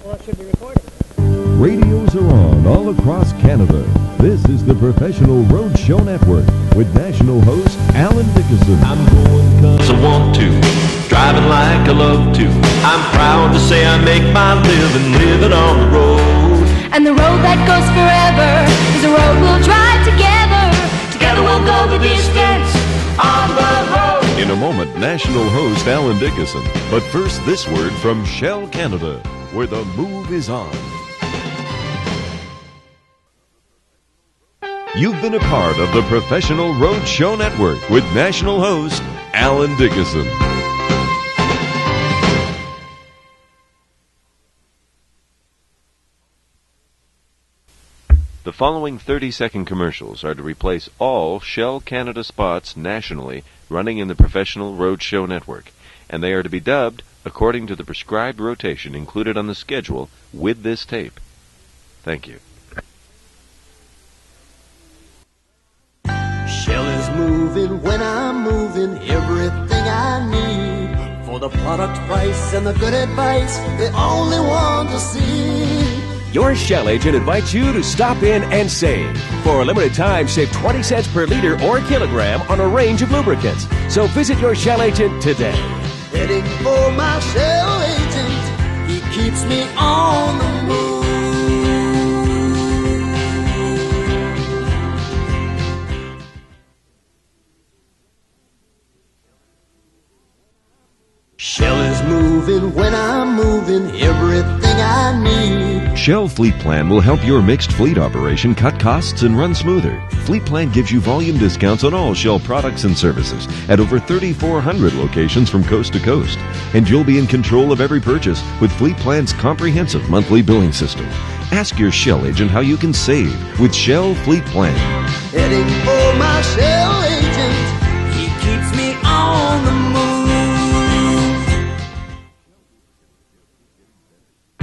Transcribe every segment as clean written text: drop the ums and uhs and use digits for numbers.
Well, it should be recording. Radios are on all across Canada. This is the Professional Road Show Network with national host Alan Dickinson. I'm going 'cause I want to, driving like I love to. I'm proud to say I make my living on the road. And the road that goes forever is a road we'll drive together. Together we'll go the distance on the road. In a moment, national host Alan Dickinson. But first, this word from Shell Canada, where the move is on. You've been a part of the Professional Road Show Network with national host Alan Dickinson. The following 30-second commercials are to replace all Shell Canada spots nationally running in the Professional Road Show Network, and they are to be dubbed according to the prescribed rotation included on the schedule with this tape. Thank you. Shell is moving when I'm moving everything I need. For the product price and the good advice, the only one to see. Your Shell agent invites you to stop in and save. For a limited time, save 20 cents per liter or kilogram on a range of lubricants. So visit your Shell agent today. Heading for my Shell agent, he keeps me on the move. Shell is moving when I'm moving everything I need. Shell Fleet Plan will help your mixed fleet operation cut costs and run smoother. Fleet Plan gives you volume discounts on all Shell products and services at over 3,400 locations from coast to coast. And you'll be in control of every purchase with Fleet Plan's comprehensive monthly billing system. Ask your Shell agent how you can save with Shell Fleet Plan. Heading for my Shell agent, he keeps me on the move.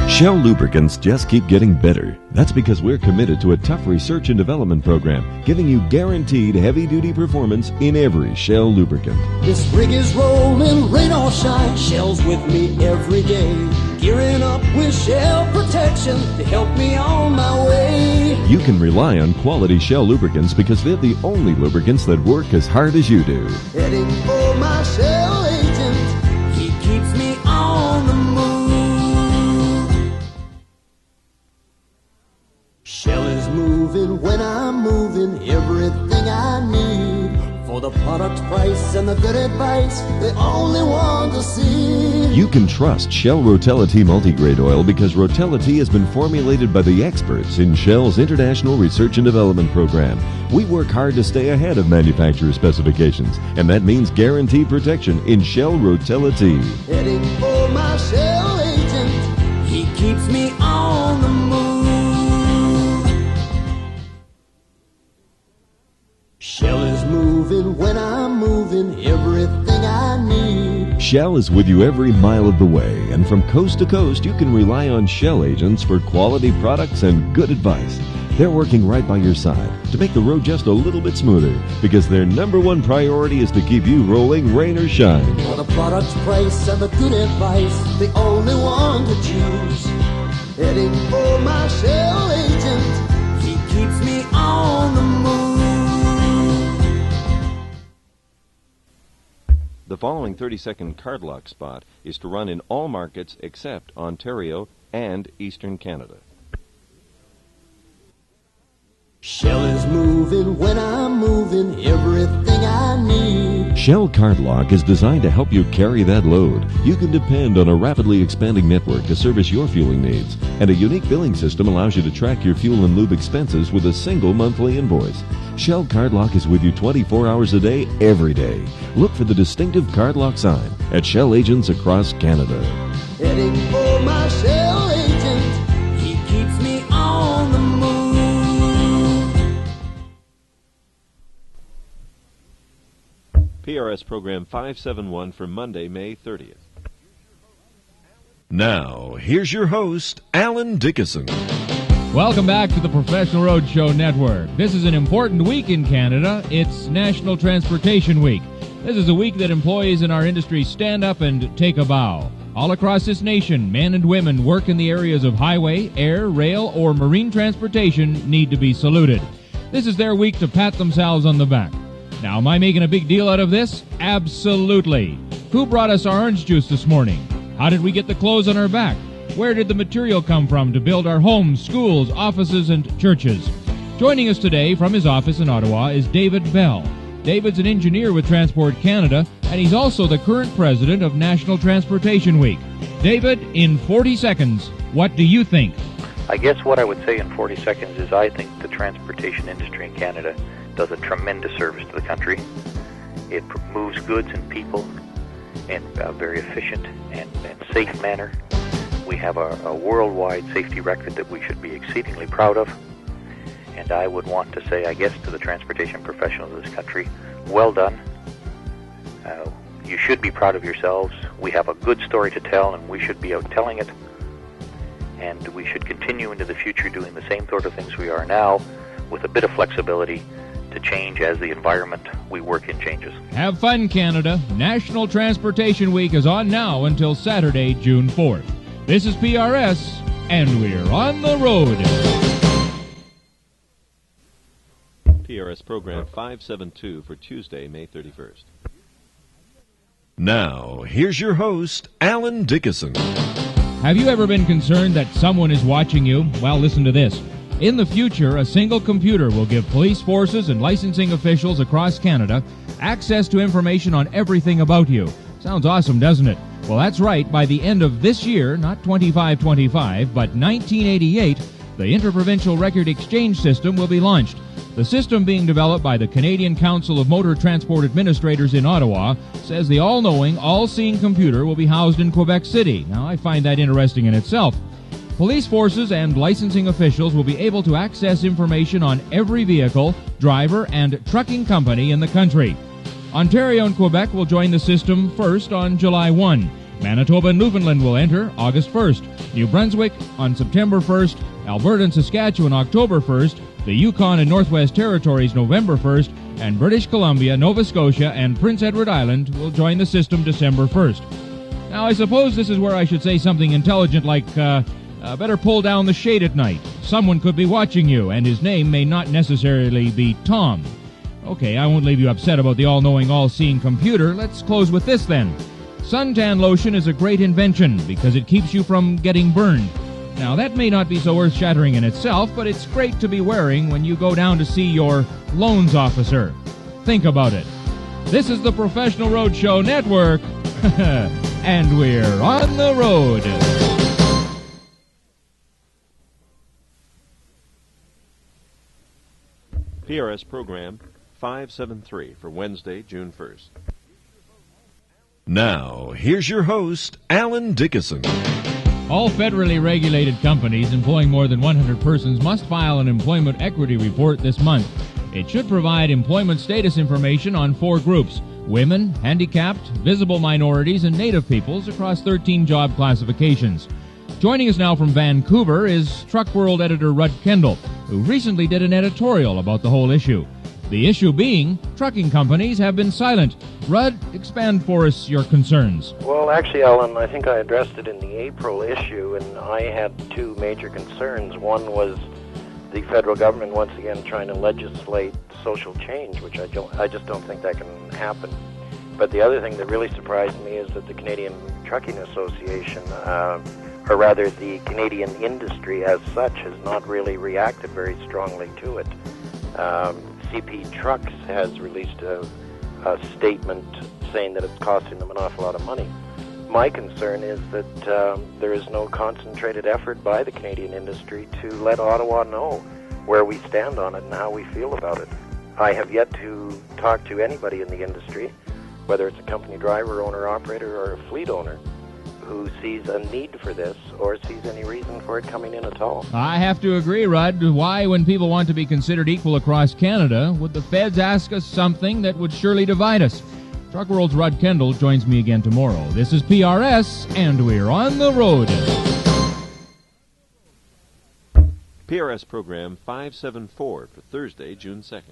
Shell lubricants just keep getting better. That's because we're committed to a tough research and development program, giving you guaranteed heavy-duty performance in every Shell lubricant. This rig is rolling, rain or shine, Shell's with me every day. Gearing up with Shell protection to help me on my way. You can rely on quality Shell lubricants because they're the only lubricants that work as hard as you do. Heading for my Shell agent, he keeps me on the move. Shell is moving when I'm moving everything I need. For the product price and the good advice, the only one to see. You can trust Shell Rotelli multigrade oil because Rotelli has been formulated by the experts in Shell's International Research and Development Program. We work hard to stay ahead of manufacturer specifications, and that means guaranteed protection in Shell Rotelli. Heading for my Shell agent, he keeps me on the move. Shell is moving when I'm moving everything I need. Shell is with you every mile of the way, and from coast to coast, you can rely on Shell agents for quality products and good advice. They're working right by your side to make the road just a little bit smoother because their number one priority is to keep you rolling rain or shine. For the product price and the good advice, the only one to choose. Heading for my Shell agent, he keeps me on the move. The following 30-second card lock spot is to run in all markets except Ontario and Eastern Canada. Shell is moving when I'm moving everything I need. Shell Card Lock is designed to help you carry that load. You can depend on a rapidly expanding network to service your fueling needs, and a unique billing system allows you to track your fuel and lube expenses with a single monthly invoice. Shell Card Lock is with you 24 hours a day, every day. Look for the distinctive Card Lock sign at Shell agents across Canada. Heading for my Shell agent, he keeps me on the move. PRS Program 571 for Monday, May 30th. Now, here's your host, Alan Dickinson. Welcome back to the Professional Road Show Network. This is an important week in Canada. It's National Transportation Week. This is a week that employees in our industry stand up and take a bow. All across this nation, men and women work in the areas of highway, air, rail, or marine transportation need to be saluted. This is their week to pat themselves on the back. Now, am I making a big deal out of this? Absolutely. Who brought us our orange juice this morning? How did we get the clothes on our back? Where did the material come from to build our homes, schools, offices, and churches? Joining us today from his office in Ottawa is David Bell. David's an engineer with Transport Canada, and he's also the current president of National Transportation Week. David, in 40 seconds, what do you think? I guess what I would say in 40 seconds is I think the transportation industry in Canada does a tremendous service to the country. It moves goods and people in a very efficient and safe manner. We have a worldwide safety record that we should be exceedingly proud of. And I would want to say, I guess, to the transportation professionals of this country, well done. You should be proud of yourselves. We have a good story to tell, and we should be out telling it. And we should continue into the future doing the same sort of things we are now, with a bit of flexibility to change as the environment we work in changes. Have fun, Canada. National Transportation Week is on now until Saturday, June 4th. This is PRS, and we're on the road. PRS Program 572 for Tuesday, May 31st. Now, here's your host, Alan Dickinson. Have you ever been concerned that someone is watching you? Well, listen to this. In the future, a single computer will give police forces and licensing officials across Canada access to information on everything about you. Sounds awesome, doesn't it? Well, that's right. By the end of this year, not 2525, but 1988, the Interprovincial Record Exchange System will be launched. The system being developed by the Canadian Council of Motor Transport Administrators in Ottawa says the all-knowing, all-seeing computer will be housed in Quebec City. Now, I find that interesting in itself. Police forces and licensing officials will be able to access information on every vehicle, driver, and trucking company in the country. Ontario and Quebec will join the system first on July 1. Manitoba and Newfoundland will enter August 1st. New Brunswick on September 1st. Alberta and Saskatchewan October 1st. The Yukon and Northwest Territories November 1st, and British Columbia, Nova Scotia, and Prince Edward Island will join the system December 1st. Now, I suppose this is where I should say something intelligent like, better pull down the shade at night. Someone could be watching you, and his name may not necessarily be Tom. Okay, I won't leave you upset about the all-knowing, all-seeing computer. Let's close with this then. Suntan lotion is a great invention because it keeps you from getting burned. Now, that may not be so earth-shattering in itself, but it's great to be wearing when you go down to see your loans officer. Think about it. This is the Professional Roadshow Network, and we're on the road. PRS Program 573 for Wednesday, June 1st. Now, here's your host, Alan Dickinson. All federally regulated companies employing more than 100 persons must file an employment equity report this month. It should provide employment status information on 4 groups: women, handicapped, visible minorities, and Native peoples across 13 job classifications. Joining us now from Vancouver is Truck World editor Rudd Kendall, who recently did an editorial about the whole issue. The issue being, trucking companies have been silent. Rudd, expand for us your concerns. Well, actually, Alan, I think I addressed it in the April issue, and I had 2 major concerns. One was the federal government once again trying to legislate social change, which I just don't think that can happen. But the other thing that really surprised me is that the Canadian Trucking Association, or rather the Canadian industry as such, has not really reacted very strongly to it. CP Trucks has released a statement saying that it's costing them an awful lot of money. My concern is that there is no concentrated effort by the Canadian industry to let Ottawa know where we stand on it and how we feel about it. I have yet to talk to anybody in the industry, whether it's a company driver, owner, operator, or a fleet owner, who sees a need for this or sees any reason for it coming in at all. I have to agree, Rudd. Why, when people want to be considered equal across Canada, would the feds ask us something that would surely divide us? Truck World's Rudd Kendall joins me again tomorrow. This is PRS, and we're on the road. PRS Program 574 for Thursday, June 2nd.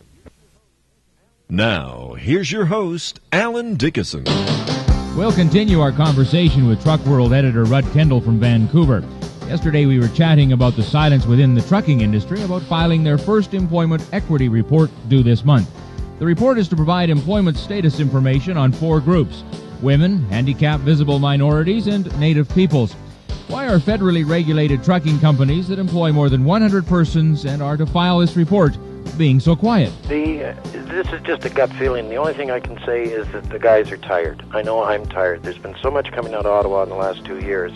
Now, here's your host, Alan Dickinson. We'll continue our conversation with Truck World editor Rudd Kendall from Vancouver. Yesterday we were chatting about the silence within the trucking industry about filing their first employment equity report due this month. The report is to provide employment status information on 4 groups: women, handicapped visible minorities, and Native peoples. Why are federally regulated trucking companies that employ more than 100 persons and are to file this report being so quiet? This is just a gut feeling. The only thing I can say is that the guys are tired. I know I'm tired. There's been so much coming out of Ottawa in the last 2 years.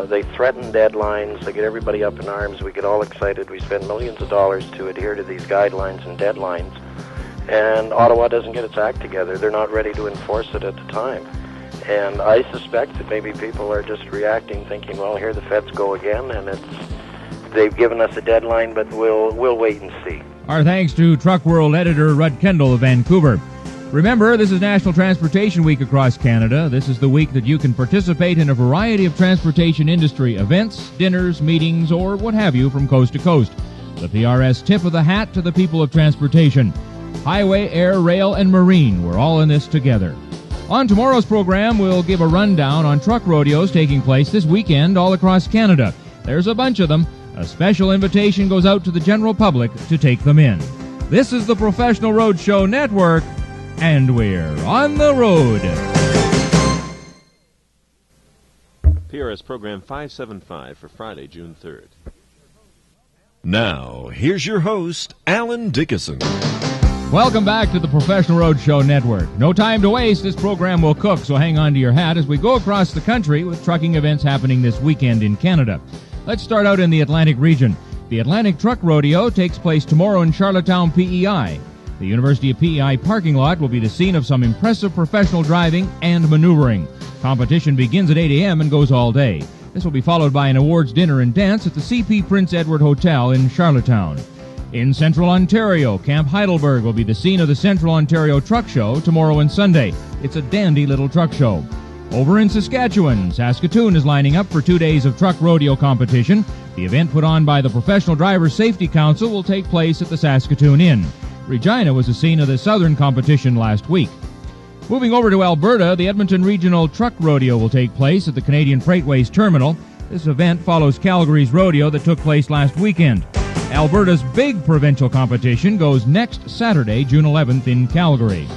They threaten deadlines. They get everybody up in arms. We get all excited. We spend millions of dollars to adhere to these guidelines and deadlines. And Ottawa doesn't get its act together. They're not ready to enforce it at the time. And I suspect that maybe people are just reacting, thinking, well, here the feds go again, and they've given us a deadline, but we'll wait and see. Our thanks to Truck World editor Rudd Kendall of Vancouver. Remember, this is National Transportation Week across Canada. This is the week that you can participate in a variety of transportation industry events, dinners, meetings, or what have you from coast to coast. The PRS tip of the hat to the people of transportation. Highway, air, rail, and marine, we're all in this together. On tomorrow's program, we'll give a rundown on truck rodeos taking place this weekend all across Canada. There's a bunch of them. A special invitation goes out to the general public to take them in. This is the Professional Roadshow Network, and we're on the road. PRS Program 575 for Friday, June 3rd. Now, here's your host, Alan Dickinson. Welcome back to the Professional Roadshow Network. No time to waste. This program will cook, so hang on to your hat as we go across the country with trucking events happening this weekend in Canada. Let's start out in the Atlantic region. The Atlantic Truck Rodeo takes place tomorrow in Charlottetown, PEI. The University of PEI parking lot will be the scene of some impressive professional driving and maneuvering. Competition begins at 8 a.m. and goes all day. This will be followed by an awards dinner and dance at the CP Prince Edward Hotel in Charlottetown. In Central Ontario, Camp Heidelberg will be the scene of the Central Ontario Truck Show tomorrow and Sunday. It's a dandy little truck show. Over in Saskatchewan, Saskatoon is lining up for 2 days of truck rodeo competition. The event put on by the Professional Driver Safety Council will take place at the Saskatoon Inn. Regina was the scene of the Southern competition last week. Moving over to Alberta, the Edmonton Regional Truck Rodeo will take place at the Canadian Freightways Terminal. This event follows Calgary's rodeo that took place last weekend. Alberta's big provincial competition goes next Saturday, June 11th in Calgary.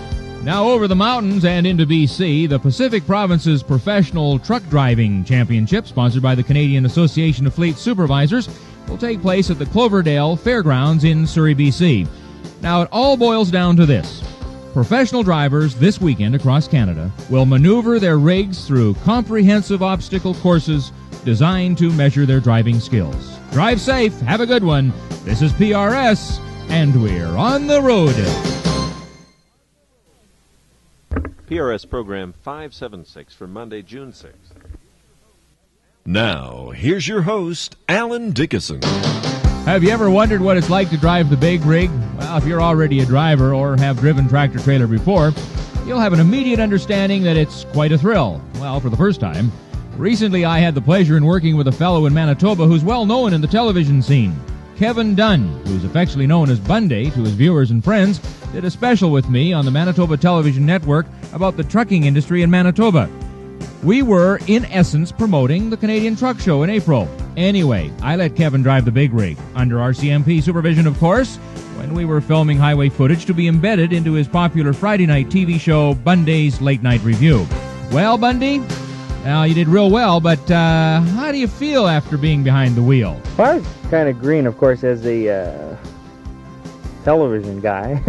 Now over the mountains and into BC, the Pacific Province's Professional Truck Driving Championship, sponsored by the Canadian Association of Fleet Supervisors, will take place at the Cloverdale Fairgrounds in Surrey, BC. Now it all boils down to this. Professional drivers this weekend across Canada will maneuver their rigs through comprehensive obstacle courses designed to measure their driving skills. Drive safe, have a good one. This is PRS, and we're on the road. PRS Program 576 for Monday, June 6th. Now, here's your host, Alan Dickinson. Have you ever wondered what it's like to drive the big rig? Well, if you're already a driver or have driven tractor-trailer before, you'll have an immediate understanding that it's quite a thrill. Well, for the first time. Recently, I had the pleasure in working with a fellow in Manitoba who's well known in the television scene. Kevin Dunn, who's affectionately known as Bundy to his viewers and friends, did a special with me on the Manitoba Television Network about the trucking industry in Manitoba. We were, in essence, promoting the Canadian Truck Show in April. Anyway, I let Kevin drive the big rig, under RCMP supervision, of course, when we were filming highway footage to be embedded into his popular Friday night TV show, Bundy's Late Night Review. Well, Bundy, now you did real well, but how do you feel after being behind the wheel? Well, I was kind of green, of course, as a television guy.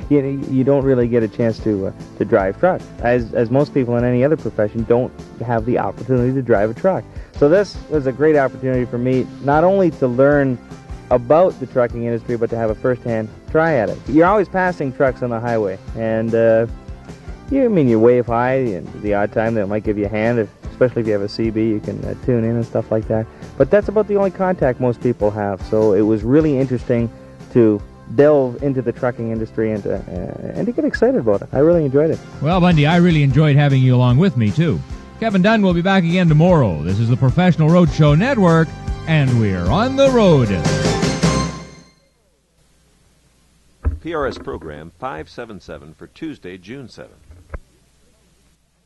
You don't really get a chance to drive trucks, as most people in any other profession don't have the opportunity to drive a truck. So this was a great opportunity for me, not only to learn about the trucking industry, but to have a first-hand try at it. You're always passing trucks on the highway, and you wave hi, and the odd time that might give you a hand, especially if you have a CB, you can tune in and stuff like that. But that's about the only contact most people have, so it was really interesting to delve into the trucking industry and to get excited about it. I really enjoyed it. Well, Bundy, I really enjoyed having you along with me, too. Kevin Dunn will be back again tomorrow. This is the Professional Roadshow Network, and we're on the road. PRS Program 577 for Tuesday, June 7th.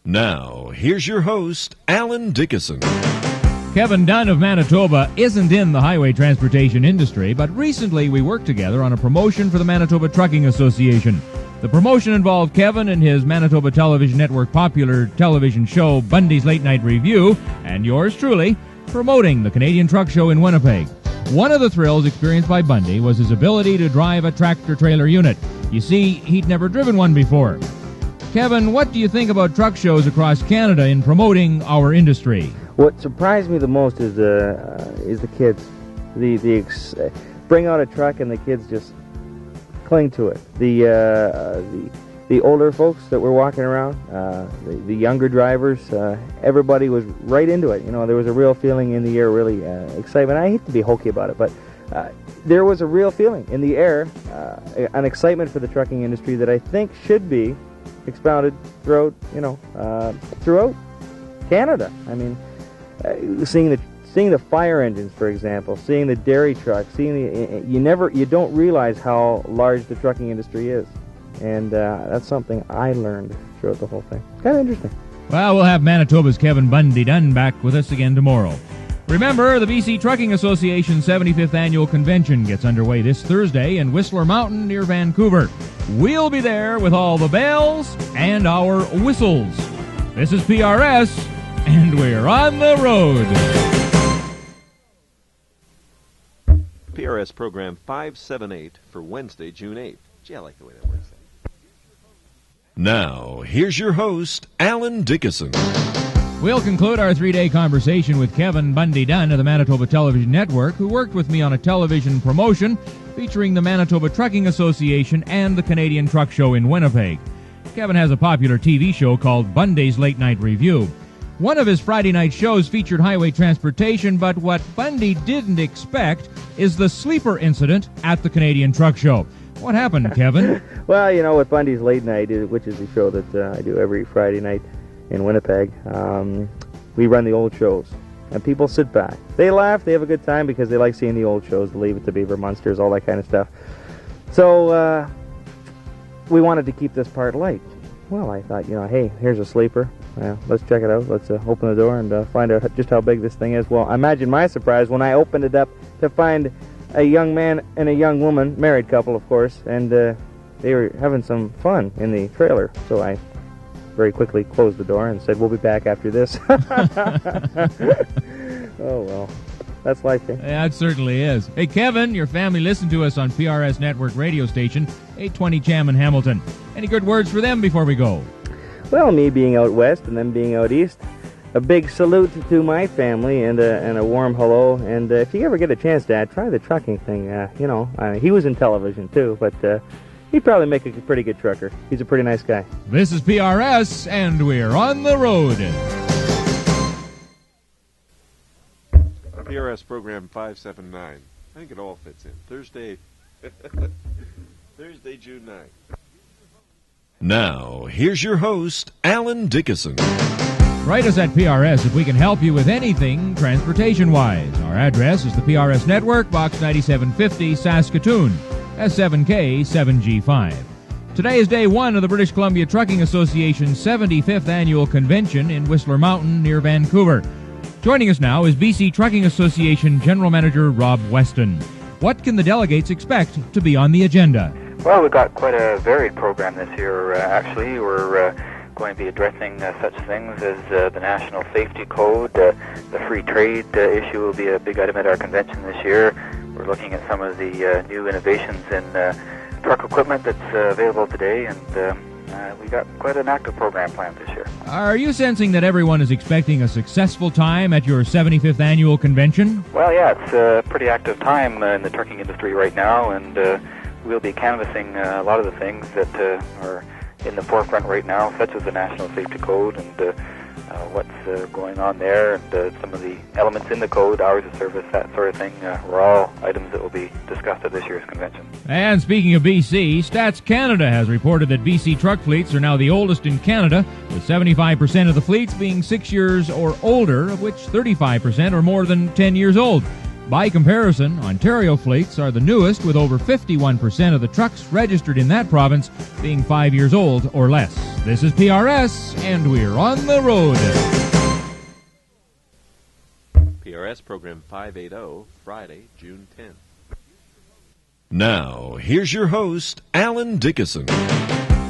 Now, here's your host, Alan Dickinson. Kevin Dunn of Manitoba isn't in the highway transportation industry, but recently we worked together on a promotion for the Manitoba Trucking Association. The promotion involved Kevin and his Manitoba Television Network popular television show Bundy's Late Night Review, and yours truly, promoting the Canadian Truck Show in Winnipeg. One of the thrills experienced by Bundy was his ability to drive a tractor-trailer unit. You see, he'd never driven one before. Kevin, what do you think about truck shows across Canada in promoting our industry? What surprised me the most is the kids. Bring out a truck and the kids just cling to it. The older folks that were walking around, the younger drivers, everybody was right into it. You know, there was a real feeling in the air, really excitement. I hate to be hokey about it, but there was a real feeling in the air, an excitement for the trucking industry that I think should be expounded throughout, throughout Canada. I mean, seeing the fire engines, for example, seeing the dairy trucks, you don't realize how large the trucking industry is, and that's something I learned throughout the whole thing. Kind of interesting. Well, we'll have Manitoba's Kevin Bundy Dunn back with us again tomorrow. Remember, the BC Trucking Association's 75th Annual Convention gets underway this Thursday in Whistler Mountain near Vancouver. We'll be there with all the bells and our whistles. This is PRS, and we're on the road. PRS program 578 for Wednesday, June 8th. Gee, I like the way that works. Now, here's your host, Alan Dickinson. We'll conclude our 3-day conversation with Kevin Bundy Dunn of the Manitoba Television Network, who worked with me on a television promotion featuring the Manitoba Trucking Association and the Canadian Truck Show in Winnipeg. Kevin has a popular TV show called Bundy's Late Night Review. One of his Friday night shows featured highway transportation, but what Bundy didn't expect is the sleeper incident at the Canadian Truck Show. What happened, Kevin? Well, with Bundy's Late Night, which is a show that I do every Friday night in Winnipeg, we run the old shows, and people sit back. They laugh, they have a good time because they like seeing the old shows, the Leave It to Beaver Monsters, all that kind of stuff. So we wanted to keep this part light. Well, I thought, hey, here's a sleeper. Let's check it out. Let's open the door and find out just how big this thing is. Well, imagine my surprise when I opened it up to find a young man and a young woman, married couple, of course, and they were having some fun in the trailer. So I very quickly closed the door and said, we'll be back after this. Oh, well, that's life, eh? Yeah, it certainly is. Hey, Kevin, your family listened to us on PRS Network radio station, 820 Cham in Hamilton. Any good words for them before we go? Well, me being out west and them being out east, a big salute to my family and a warm hello. And if you ever get a chance, Dad, try the trucking thing. He was in television, too, but he'd probably make a pretty good trucker. He's a pretty nice guy. This is PRS, and we're on the road. PRS program 579. I think it all fits in. Thursday, June 9th. Now, here's your host, Alan Dickinson. Write us at PRS if we can help you with anything transportation-wise. Our address is the PRS Network, Box 9750, Saskatoon, S7K 7G5. Today is day one of the British Columbia Trucking Association's 75th Annual Convention in Whistler Mountain near Vancouver. Joining us now is BC Trucking Association General Manager Rob Weston. What can the delegates expect to be on the agenda? Well, we've got quite a varied program this year, actually. We're going to be addressing such things as the National Safety Code. The free trade issue will be a big item at our convention this year. We're looking at some of the new innovations in truck equipment that's available today, and we got quite an active program planned this year. Are you sensing that everyone is expecting a successful time at your 75th Annual Convention? Well, yeah, it's a pretty active time in the trucking industry right now, and we'll be canvassing a lot of the things that are in the forefront right now, such as the National Safety Code and what's going on there, and some of the elements in the code, hours of service, that sort of thing, were all items that will be discussed at this year's convention. And speaking of BC, Stats Canada has reported that BC truck fleets are now the oldest in Canada, with 75% of the fleets being 6 years or older, of which 35% are more than 10 years old. By comparison, Ontario fleets are the newest, with over 51% of the trucks registered in that province being 5 years old or less. This is PRS, and we're on the road. PRS Program 580, Friday, June 10th. Now, here's your host, Alan Dickinson.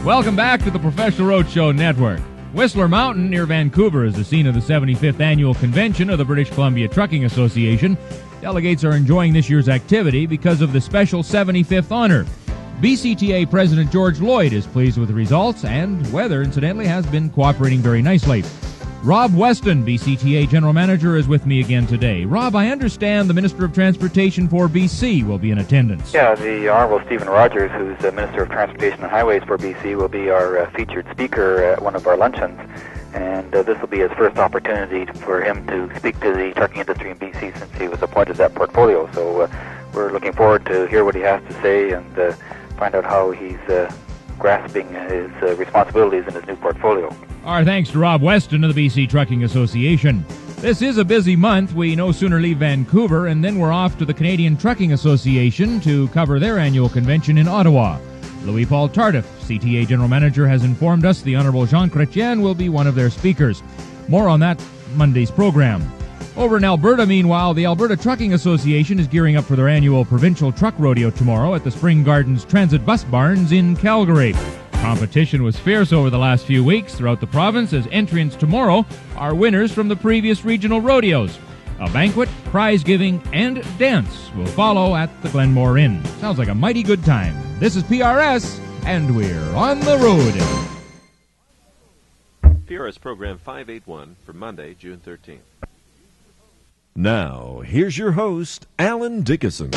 Welcome back to the Professional Roadshow Network. Whistler Mountain near Vancouver is the scene of the 75th Annual Convention of the British Columbia Trucking Association. Delegates are enjoying this year's activity because of the special 75th honor. BCTA President George Lloyd is pleased with the results, and weather, incidentally, has been cooperating very nicely. Rob Weston, BCTA General Manager, is with me again today. Rob, I understand the Minister of Transportation for BC will be in attendance. Yeah, the Honourable Stephen Rogers, who's the Minister of Transportation and Highways for BC, will be our featured speaker at one of our luncheons. And this will be his first opportunity for him to speak to the trucking industry in BC since he was appointed to that portfolio. So we're looking forward to hear what he has to say and find out how he's grasping his responsibilities in his new portfolio. Our thanks to Rob Weston of the BC Trucking Association. This is a busy month. We no sooner leave Vancouver, and then we're off to the Canadian Trucking Association to cover their annual convention in Ottawa. Louis-Paul Tardif, CTA General Manager, has informed us the Honourable Jean Chrétien will be one of their speakers. More on that Monday's program. Over in Alberta, meanwhile, the Alberta Trucking Association is gearing up for their annual provincial truck rodeo tomorrow at the Spring Gardens Transit Bus Barns in Calgary. Competition was fierce over the last few weeks throughout the province, as entrants tomorrow are winners from the previous regional rodeos. A banquet, prize giving, and dance will follow at the Glenmore Inn. Sounds like a mighty good time. This is PRS, and we're on the road. PRS Program 581 for Monday, June 13th. Now, here's your host, Alan Dickinson.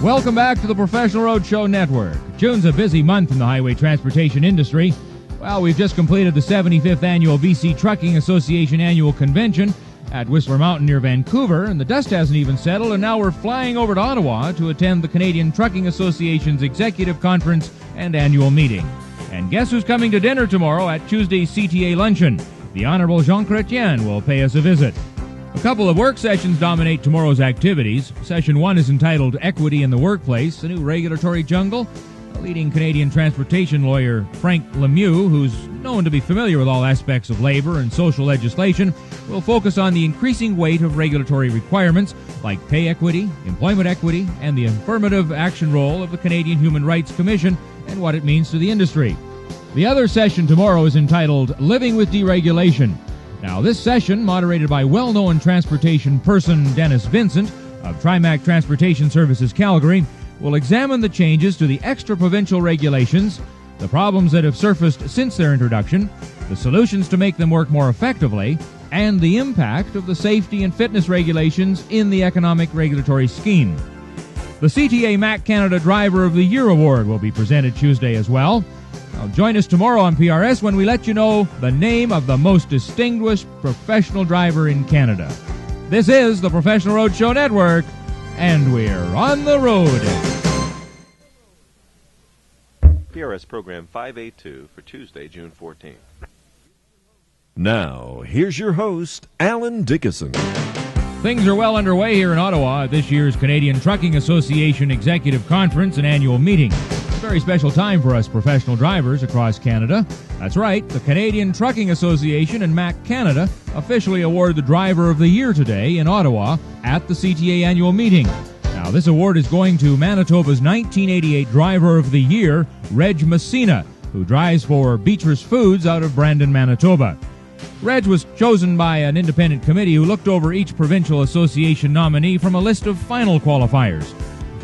Welcome back to the Professional Roadshow Network. June's a busy month in the highway transportation industry. Well, we've just completed the 75th Annual BC Trucking Association Annual Convention at Whistler Mountain near Vancouver, and the dust hasn't even settled, and now we're flying over to Ottawa to attend the Canadian Trucking Association's Executive Conference and Annual Meeting. And guess who's coming to dinner tomorrow at Tuesday's CTA Luncheon? The Honourable Jean Chrétien will pay us a visit. A couple of work sessions dominate tomorrow's activities. Session 1 is entitled Equity in the Workplace, a New Regulatory Jungle. A leading Canadian transportation lawyer, Frank Lemieux, who's known to be familiar with all aspects of labor and social legislation, will focus on the increasing weight of regulatory requirements like pay equity, employment equity, and the affirmative action role of the Canadian Human Rights Commission and what it means to the industry. The other session tomorrow is entitled Living with Deregulation. Now, this session, moderated by well-known transportation person Dennis Vincent of Trimac Transportation Services Calgary, will examine the changes to the extra-provincial regulations, the problems that have surfaced since their introduction, the solutions to make them work more effectively, and the impact of the safety and fitness regulations in the economic regulatory scheme. The CTA MAC Canada Driver of the Year Award will be presented Tuesday as well. Now, join us tomorrow on PRS when we let you know the name of the most distinguished professional driver in Canada. This is the Professional Roadshow Network, and we're on the road. PRS Program 582 for Tuesday, June 14th. Now, here's your host, Alan Dickinson. Things are well underway here in Ottawa at this year's Canadian Trucking Association Executive Conference and Annual Meeting. A very special time for us professional drivers across Canada. That's right, the Canadian Trucking Association and MAC Canada officially award the Driver of the Year today in Ottawa at the CTA Annual Meeting. Now, this award is going to Manitoba's 1988 Driver of the Year, Reg Messina, who drives for Beatrice Foods out of Brandon, Manitoba. Reg was chosen by an independent committee who looked over each provincial association nominee from a list of final qualifiers.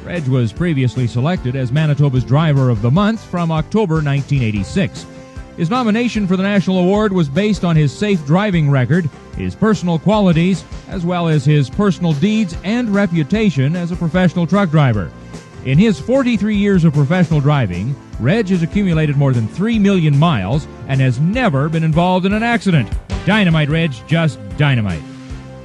Reg was previously selected as Manitoba's Driver of the Month from October 1986. His nomination for the national award was based on his safe driving record, his personal qualities, as well as his personal deeds and reputation as a professional truck driver. In his 43 years of professional driving, Reg has accumulated more than 3 million miles and has never been involved in an accident. Dynamite, Reg, just dynamite.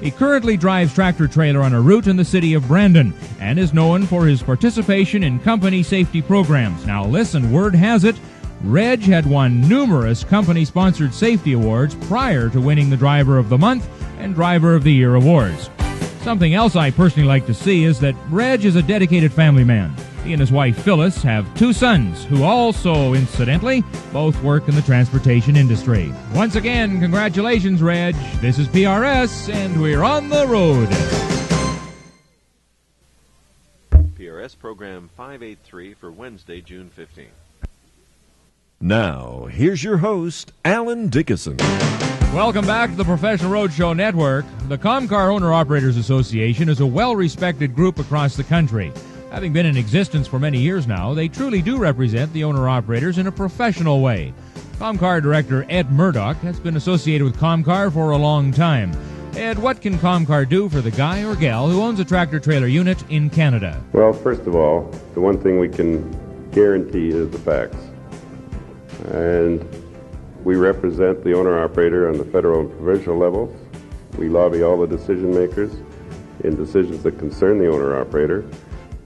He currently drives tractor-trailer on a route in the city of Brandon and is known for his participation in company safety programs. Now listen, word has it, Reg had won numerous company-sponsored safety awards prior to winning the Driver of the Month and Driver of the Year awards. Something else I personally like to see is that Reg is a dedicated family man. He and his wife Phyllis have 2 sons who also, incidentally, both work in the transportation industry. Once again, congratulations, Reg. This is PRS, and we're on the road. PRS Program 583 for Wednesday, June 15th. Now, here's your host, Alan Dickinson. Welcome back to the Professional Roadshow Network. The Comcar Owner-Operators Association is a well-respected group across the country. Having been in existence for many years now, they truly do represent the owner-operators in a professional way. Comcar Director Ed Murdoch has been associated with Comcar for a long time. Ed, what can Comcar do for the guy or gal who owns a tractor-trailer unit in Canada? Well, first of all, the one thing we can guarantee is the facts. And we represent the owner-operator on the federal and provincial levels. We lobby all the decision makers in decisions that concern the owner-operator.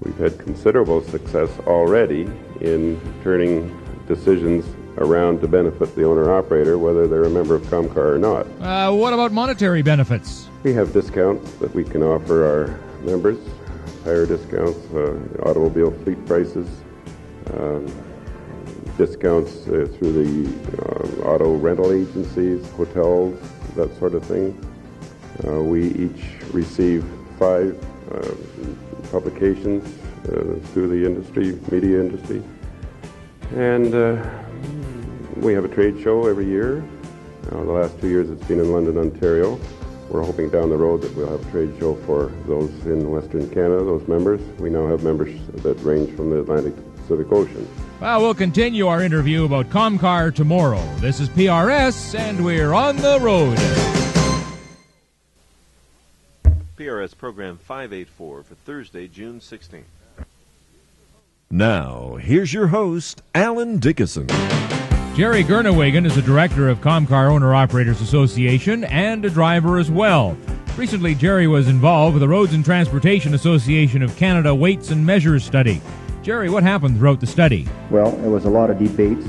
We've had considerable success already in turning decisions around to benefit the owner-operator, whether they're a member of Comcar or not. What about monetary benefits? We have discounts that we can offer our members, tire discounts, automobile fleet prices, discounts through the auto rental agencies, hotels, that sort of thing. We each receive 5 publications through the industry, media industry. And we have a trade show every year. The last 2 years it's been in London, Ontario. We're hoping down the road that we'll have a trade show for those in Western Canada, those members. We now have members that range from the Atlantic to the Pacific Ocean. Well, we'll continue our interview about Comcar tomorrow. This is PRS, and we're on the road. PRS Program 584 for Thursday, June 16th. Now, here's your host, Alan Dickinson. Jerry Gernewagen is a director of Comcar Owner-Operators Association and a driver as well. Recently, Jerry was involved with the Roads and Transportation Association of Canada Weights and Measures study. Jerry, what happened throughout the study? Well, it was a lot of debates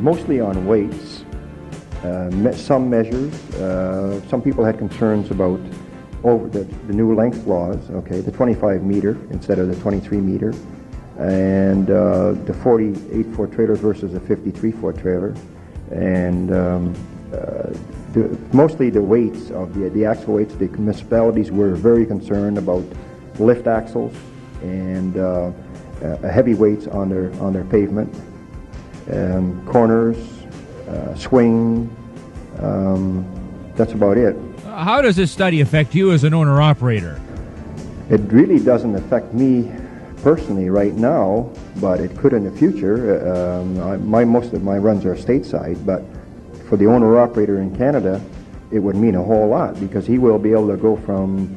mostly on weights, some measures. Some people had concerns about over the new length laws, okay, the 25 meter instead of the 23 meter, and the 48-foot trailers versus a 53-foot trailer, and mostly the weights of the axle weights. The municipalities were very concerned about lift axles and heavy weights on their pavement, corners, swing. That's about it. How does this study affect you as an owner-operator? It really doesn't affect me personally right now, but it could in the future. Most of my runs are stateside, but for the owner-operator in Canada, it would mean a whole lot because he will be able to go from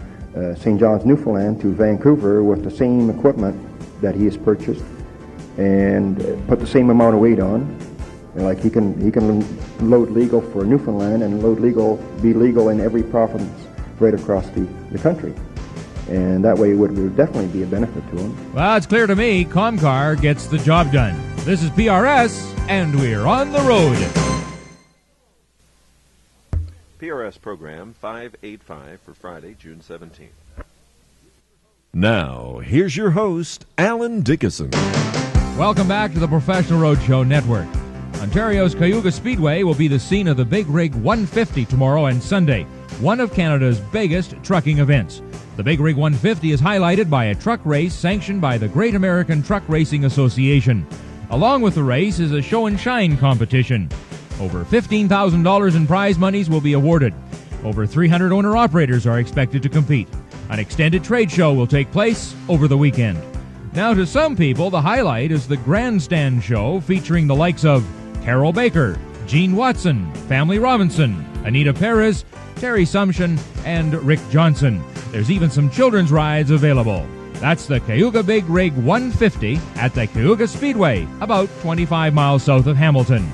St. John's, Newfoundland to Vancouver with the same equipment that he has purchased and put the same amount of weight on. Like he can load legal for Newfoundland and be legal in every province right across the country. And that way it would definitely be a benefit to him. Well, it's clear to me Comcar gets the job done. This is PRS, and we're on the road. PRS Program 585 for Friday, June 17th. Now, here's your host, Alan Dickinson. Welcome back to the Professional Roadshow Network. Ontario's Cayuga Speedway will be the scene of the Big Rig 150 tomorrow and Sunday, one of Canada's biggest trucking events. The Big Rig 150 is highlighted by a truck race sanctioned by the Great American Truck Racing Association. Along with the race is a show and shine competition. Over $15,000 in prize monies will be awarded. Over 300 owner-operators are expected to compete. An extended trade show will take place over the weekend. Now, to some people, the highlight is the grandstand show featuring the likes of Carol Baker, Gene Watson, Family Robinson, Anita Perez, Terry Sumption, and Rick Johnson. There's even some children's rides available. That's the Cayuga Big Rig 150 at the Cayuga Speedway, about 25 miles south of Hamilton.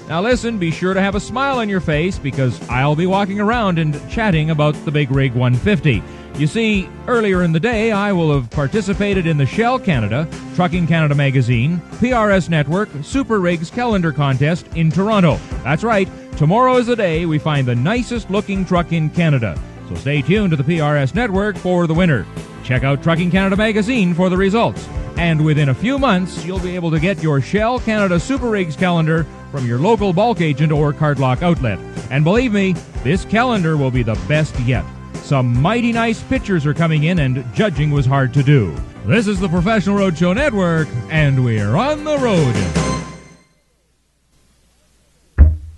Now listen, be sure to have a smile on your face because I'll be walking around and chatting about the Big Rig 150. You see, earlier in the day, I will have participated in the Shell Canada, Trucking Canada Magazine, PRS Network, Super Rigs Calendar Contest in Toronto. That's right, tomorrow is the day we find the nicest looking truck in Canada. So stay tuned to the PRS network for the winner. Check out Trucking Canada magazine for the results. And within a few months, you'll be able to get your Shell Canada Super Rigs calendar from your local bulk agent or cardlock outlet. And believe me, this calendar will be the best yet. Some mighty nice pictures are coming in, and judging was hard to do. This is the Professional Roadshow Network, and we're on the road.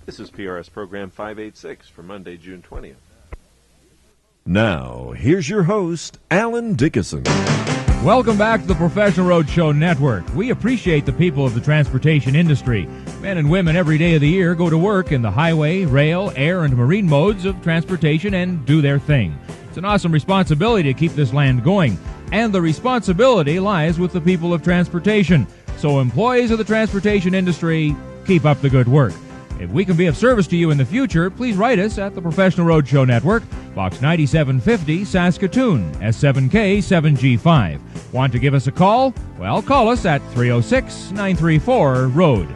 This is PRS Program 586 for Monday, June 20th. Now, here's your host, Alan Dickinson. Welcome back to the Professional Roadshow Network. We appreciate the people of the transportation industry. Men and women every day of the year go to work in the highway, rail, air, and marine modes of transportation and do their thing. It's an awesome responsibility to keep this land going, and the responsibility lies with the people of transportation. So employees of the transportation industry, keep up the good work. If we can be of service to you in the future, please write us at the Professional Roadshow Network, Box 9750, Saskatoon, S7K7G5. Want to give us a call? Well, call us at 306-934-ROAD.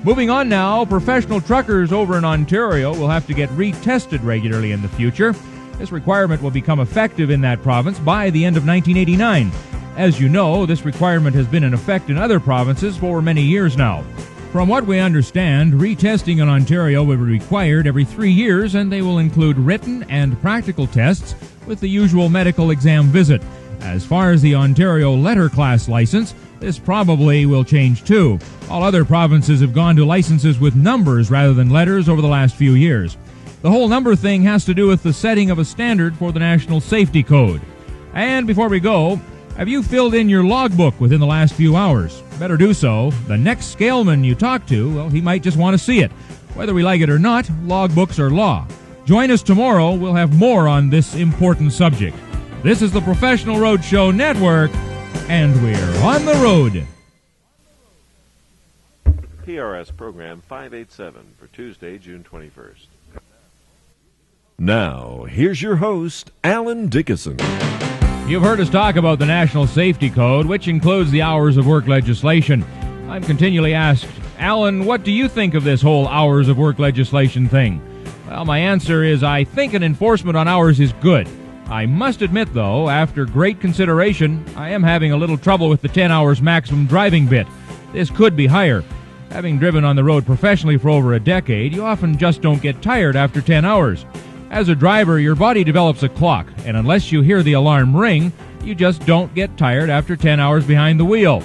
Moving on now, professional truckers over in Ontario will have to get retested regularly in the future. This requirement will become effective in that province by the end of 1989. As you know, this requirement has been in effect in other provinces for many years now. From what we understand, retesting in Ontario will be required every 3 years, and they will include written and practical tests with the usual medical exam visit. As far as the Ontario letter class license, this probably will change too. All other provinces have gone to licenses with numbers rather than letters over the last few years. The whole number thing has to do with the setting of a standard for the National Safety Code. And before we go, have you filled in your logbook within the last few hours? Better do so. The next scaleman you talk to, well, he might just want to see it. Whether we like it or not, logbooks are law. Join us tomorrow. We'll have more on this important subject. This is the Professional Roadshow Network, and we're on the road. PRS Program 587 for Tuesday, June 21st. Now, here's your host, Alan Dickinson. You've heard us talk about the National Safety Code, which includes the hours of work legislation. I'm continually asked, Alan, what do you think of this whole hours of work legislation thing? Well, my answer is I think an enforcement on hours is good. I must admit, though, after great consideration, I am having a little trouble with the 10 hours maximum driving bit. This could be higher. Having driven on the road professionally for over a decade, you often just don't get tired after 10 hours. As a driver, your body develops a clock, and unless you hear the alarm ring, you just don't get tired after 10 hours behind the wheel.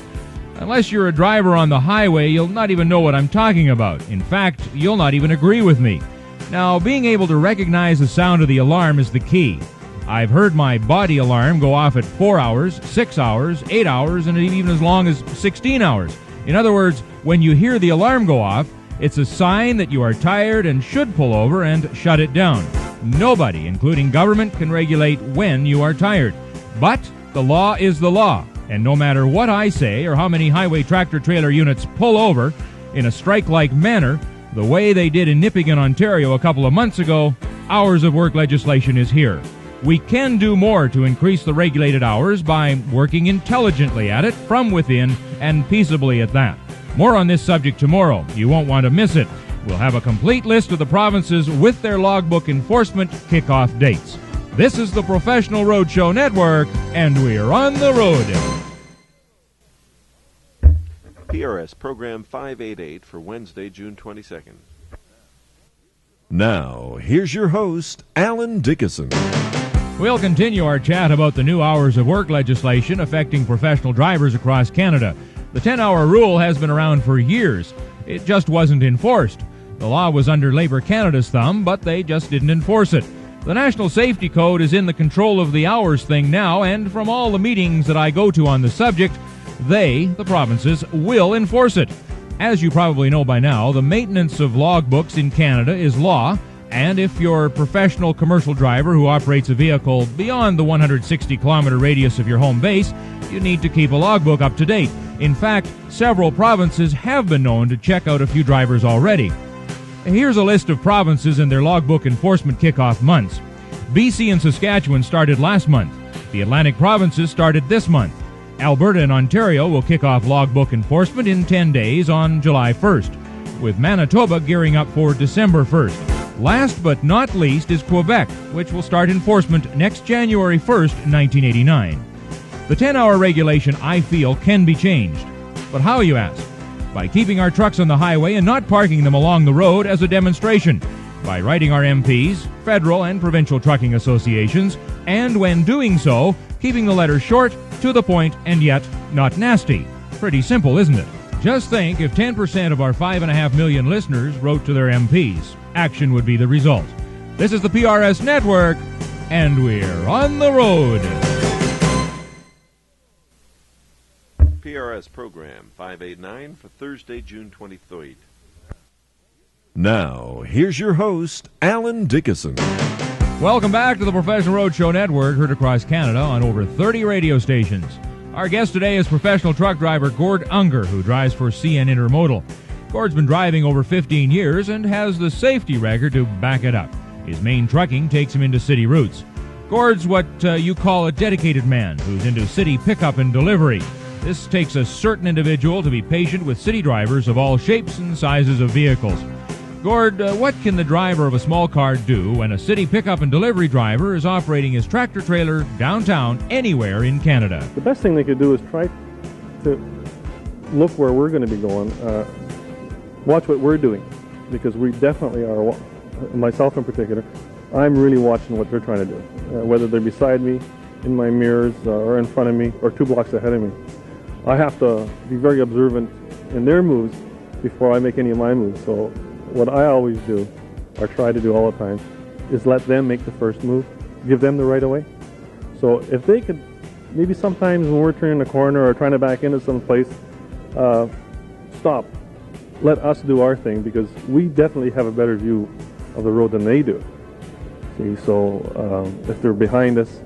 Unless you're a driver on the highway, you'll not even know what I'm talking about. In fact, you'll not even agree with me. Now, being able to recognize the sound of the alarm is the key. I've heard my body alarm go off at 4 hours, 6 hours, 8 hours, and even as long as 16 hours. In other words, when you hear the alarm go off, it's a sign that you are tired and should pull over and shut it down. Nobody, including government, can regulate when you are tired. But the law is the law, and no matter what I say or how many highway tractor-trailer units pull over in a strike-like manner, the way they did in Nippigan, Ontario a couple of months ago, hours of work legislation is here. We can do more to increase the regulated hours by working intelligently at it from within and peaceably at that. More on this subject tomorrow. You won't want to miss it. We'll have a complete list of the provinces with their logbook enforcement kickoff dates. This is the Professional Roadshow Network, and we're on the road. PRS Program 588 for Wednesday, June 22nd. Now, here's your host, Alan Dickinson. We'll continue our chat about the new hours of work legislation affecting professional drivers across Canada. The 10-hour rule has been around for years. It just wasn't enforced. The law was under Labour Canada's thumb, but they just didn't enforce it. The National Safety Code is in the control of the hours thing now, and from all the meetings that I go to on the subject, they, the provinces, will enforce it. As you probably know by now, the maintenance of logbooks in Canada is law, and if you're a professional commercial driver who operates a vehicle beyond the 160-kilometer radius of your home base, you need to keep a logbook up to date. In fact, several provinces have been known to check out a few drivers already. Here's a list of provinces and their logbook enforcement kickoff months. BC and Saskatchewan started last month. The Atlantic provinces started this month. Alberta and Ontario will kick off logbook enforcement in 10 days on July 1st, with Manitoba gearing up for December 1st. Last but not least is Quebec, which will start enforcement next January 1st, 1989. The 10-hour regulation, I feel, can be changed. But how, you ask? By keeping our trucks on the highway and not parking them along the road as a demonstration. By writing our MPs, federal and provincial trucking associations, and when doing so, keeping the letter short, to the point, and yet not nasty. Pretty simple, isn't it? Just think if 10% of our 5.5 million listeners wrote to their MPs. Action would be the result. This is the PRS Network, and we're on the road. PRS program 589 for Thursday, June 23rd. Now, here's your host, Alan Dickinson. Welcome back to the Professional Roadshow Network, heard across Canada on over 30 radio stations. Our guest today is professional truck driver Gord Unger, who drives for CN Intermodal. Gord's been driving over 15 years and has the safety record to back it up. His main trucking takes him into city routes. Gord's what you call a dedicated man, who's into city pickup and delivery. This takes a certain individual to be patient with city drivers of all shapes and sizes of vehicles. Gord, what can the driver of a small car do when a city pickup and delivery driver is operating his tractor-trailer downtown anywhere in Canada? The best thing they could do is try to look where we're going to be going, watch what we're doing, because we definitely are, myself in particular, I'm really watching what they're trying to do, whether they're beside me, in my mirrors, or in front of me, or 2 blocks ahead of me. I have to be very observant in their moves before I make any of my moves. So what I always do, or try to do all the time, is let them make the first move, give them the right of way. So if they could, maybe sometimes when we're turning a corner or trying to back into some place, stop. Let us do our thing, because we definitely have a better view of the road than they do. See, so if they're behind us,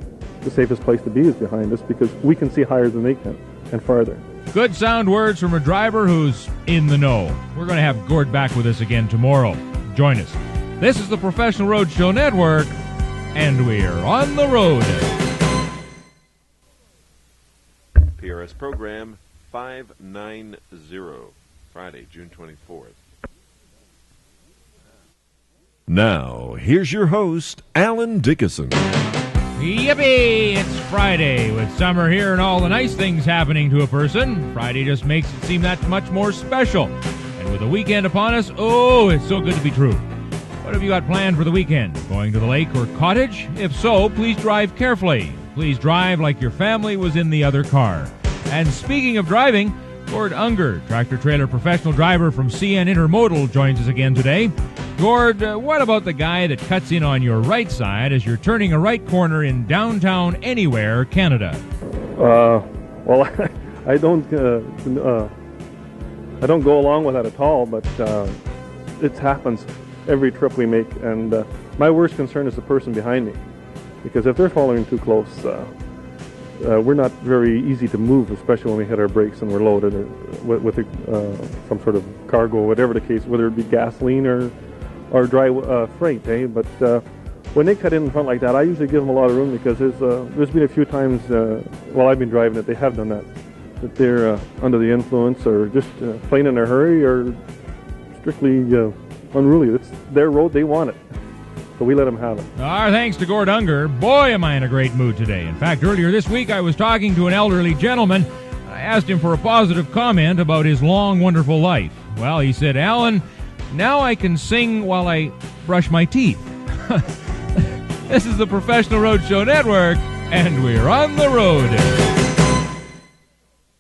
the safest place to be is behind us, because we can see higher than they can and farther. Good sound words from a driver who's in the know. We're going to have Gord back with us again tomorrow. Join us. This is the Professional Roadshow Network, and we're on the road. PRS program 590, Friday, June 24th. Now, here's your host, Alan Dickinson. Yippee! It's Friday, with summer here and all the nice things happening to a person. Friday just makes it seem that much more special. And with the weekend upon us, oh, it's so good to be true. What have you got planned for the weekend? Going to the lake or cottage? If so, please drive carefully. Please drive like your family was in the other car. And speaking of driving, Gord Unger, tractor-trailer professional driver from CN Intermodal, joins us again today. Gord, what about the guy that cuts in on your right side as you're turning a right corner in downtown anywhere, Canada? Well, I don't go along with that at all, but it happens every trip we make, and my worst concern is the person behind me, because if they're following too close, we're not very easy to move, especially when we hit our brakes and we're loaded or with some sort of cargo, whatever the case, whether it be gasoline or dry freight. But when they cut in front like that, I usually give them a lot of room, because there's been a few times while I've been driving that they have done that they're under the influence or just plain in a hurry or strictly unruly. It's their road, they want it. So we let them have it. Our thanks to Gord Unger. Boy, am I in a great mood today. In fact, earlier this week I was talking to an elderly gentleman. I asked him for a positive comment about his long, wonderful life. Well, he said, Alan, now I can sing while I brush my teeth. This is the Professional Roadshow Network, and we're on the road.